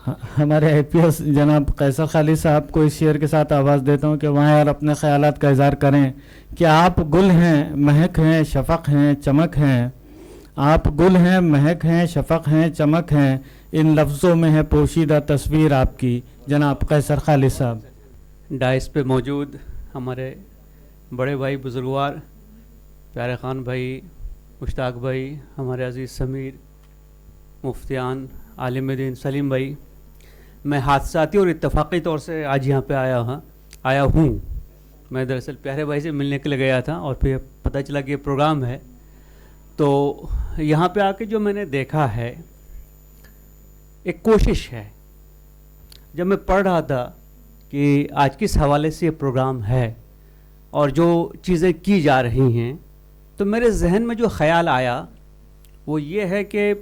ہمارے IPS جناب قیصر خالد صاحب کو اس شعر کے ساتھ آواز دیتا ہوں کہ وہاں یار اپنے خیالات کا اظہار کریں کہ آپ گل ہیں، مہک ہیں، شفق ہیں، چمک ہیں. آپ گل ہیں، مہک ہیں، شفق ہیں، چمک ہیں، ان لفظوں میں ہے پوشیدہ تصویر آپ کی. جناب قیصر خالد صاحب. ڈائس پہ موجود ہمارے بڑے بھائی بزرگوار پیارے خان بھائی، مشتاق بھائی، ہمارے عزیز سمیر، مفتیان، عالم دین سلیم بھائی، میں حادثاتی اور اتفاقی طور سے آج یہاں پہ آیا ہوں. میں دراصل پیارے بھائی سے ملنے کے لیے گیا تھا اور پھر پتہ چلا کہ یہ پروگرام ہے. تو یہاں پہ آ کے جو میں نے دیکھا ہے ایک کوشش ہے. جب میں پڑھ رہا تھا کہ آج کس حوالے سے یہ پروگرام ہے اور جو چیزیں کی جا رہی ہیں، تو میرے ذہن میں جو خیال آیا وہ یہ ہے کہ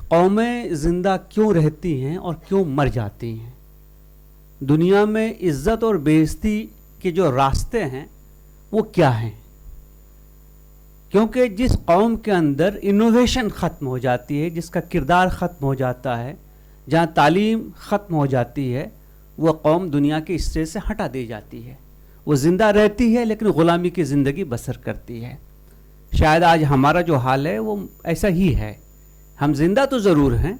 قومیں زندہ کیوں رہتی ہیں اور کیوں مر جاتی ہیں. دنیا میں عزت اور بے عزتی کے جو راستے ہیں وہ کیا ہیں؟ کیونکہ جس قوم کے اندر انوویشن ختم ہو جاتی ہے، جس کا کردار ختم ہو جاتا ہے، جہاں تعلیم ختم ہو جاتی ہے، وہ قوم دنیا کے اسٹیج سے ہٹا دی جاتی ہے. وہ زندہ رہتی ہے لیکن غلامی کی زندگی بسر کرتی ہے. شاید آج ہمارا جو حال ہے وہ ایسا ہی ہے. ہم زندہ تو ضرور ہیں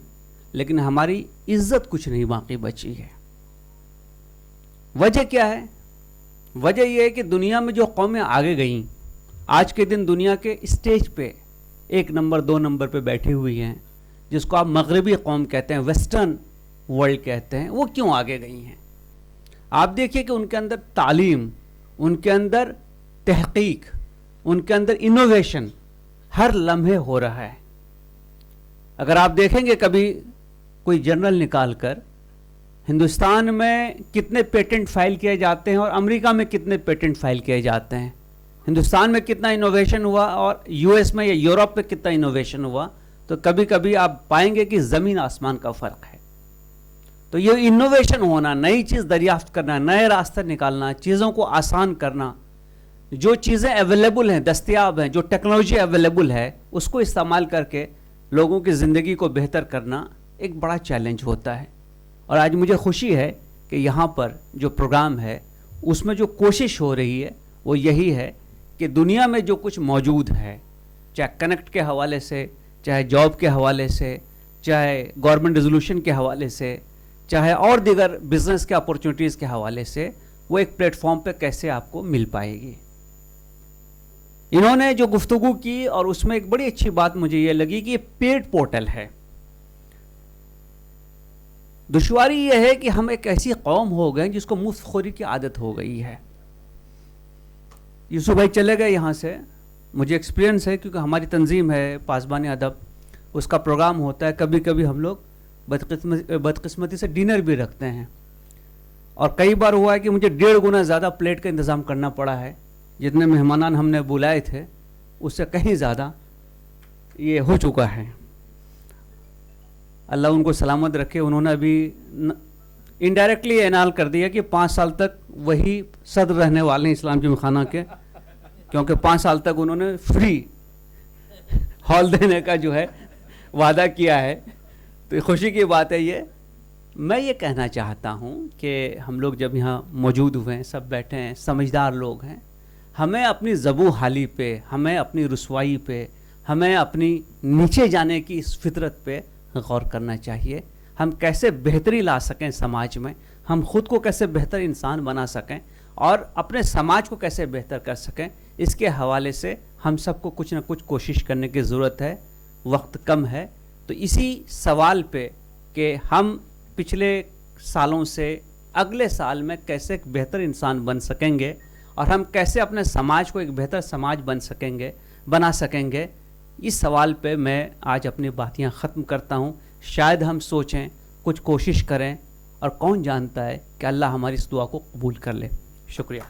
لیکن ہماری عزت کچھ نہیں باقی بچی ہے. وجہ کیا ہے؟ وجہ یہ ہے کہ دنیا میں جو قومیں آگے گئیں، آج کے دن دنیا کے اسٹیج پہ 1 نمبر 2 نمبر پہ بیٹھی ہوئی ہیں، جس کو آپ مغربی قوم کہتے ہیں، ویسٹرن ورلڈ کہتے ہیں، وہ کیوں آگے گئی ہیں؟ آپ دیکھیے کہ ان کے اندر تعلیم، ان کے اندر تحقیق، ان کے اندر انوویشن ہر لمحے ہو رہا ہے. اگر آپ دیکھیں گے کبھی کوئی جرنل نکال کر ہندوستان میں کتنے پیٹنٹ فائل کیے جاتے ہیں اور امریکہ میں کتنے پیٹنٹ فائل کیے جاتے ہیں، ہندوستان میں کتنا انوویشن ہوا اور US میں یا یورپ میں کتنا انوویشن ہوا، تو کبھی کبھی آپ پائیں گے کہ زمین آسمان کا فرق ہے. تو یہ انوویشن ہونا، نئی چیز دریافت کرنا، نئے راستے نکالنا، چیزوں کو آسان کرنا، جو چیزیں اویلیبل ہیں، دستیاب ہیں، جو ٹیکنالوجی اویلیبل ہے، اس کو استعمال کر کے لوگوں کی زندگی کو بہتر کرنا ایک بڑا چیلنج ہوتا ہے. اور آج مجھے خوشی ہے کہ یہاں پر جو پروگرام ہے اس میں جو کوشش ہو رہی ہے وہ یہی ہے کہ دنیا میں جو کچھ موجود ہے، چاہے کنیکٹ کے حوالے سے، چاہے جاب کے حوالے سے، چاہے گورنمنٹ ریزولوشن کے حوالے سے، چاہے اور دیگر بزنس کے اپورچونیٹیز کے حوالے سے، وہ ایک پلیٹ فارم پہ کیسے آپ کو مل پائے گی. انہوں نے جو گفتگو کی اور اس میں ایک بڑی اچھی بات مجھے یہ لگی کہ یہ پیڈ پورٹل ہے. دشواری یہ ہے کہ ہم ایک ایسی قوم ہو گئے جس کو مفت خوری کی عادت ہو گئی ہے. یوسف بھائی چلے گئے یہاں سے، مجھے ایکسپیرینس ہے کیونکہ ہماری تنظیم ہے پاسبان ادب، اس کا پروگرام ہوتا ہے. کبھی کبھی ہم لوگ بدقسمتی سے ڈنر بھی رکھتے ہیں اور کئی بار ہوا ہے کہ مجھے 1.5 گنا زیادہ پلیٹ کا انتظام کرنا پڑا ہے. جتنے مہمانان ہم نے بلائے تھے اس سے کہیں زیادہ یہ ہو چکا ہے. اللہ ان کو سلامت رکھے. انہوں نے ابھی انڈائریکٹلی اعلان کر دیا کہ 5 سال تک وہی صدر رہنے والے ہیں اسلام جمع خانہ کے، کیونکہ 5 سال تک انہوں نے فری ہال دینے کا جو ہے وعدہ کیا ہے. تو خوشی کی بات ہے یہ. میں یہ کہنا چاہتا ہوں کہ ہم لوگ جب یہاں موجود ہوئے ہیں، سب بیٹھے ہیں، سمجھدار لوگ ہیں، ہمیں اپنی زبوں حالی پہ، ہمیں اپنی رسوائی پہ، ہمیں اپنی نیچے جانے کی اس فطرت پہ غور کرنا چاہیے. ہم کیسے بہتری لا سکیں سماج میں، ہم خود کو کیسے بہتر انسان بنا سکیں اور اپنے سماج کو کیسے بہتر کر سکیں، اس کے حوالے سے ہم سب کو کچھ نہ کچھ کوشش کرنے کی ضرورت ہے. وقت کم ہے، تو اسی سوال پہ کہ ہم پچھلے سالوں سے اگلے سال میں کیسے ایک بہتر انسان بن سکیں گے اور ہم کیسے اپنے سماج کو ایک بہتر سماج بنا سکیں گے، اس سوال پہ میں آج اپنی باتیاں ختم کرتا ہوں. شاید ہم سوچیں، کچھ کوشش کریں، اور کون جانتا ہے کہ اللہ ہماری اس دعا کو قبول کر لے. شکریہ.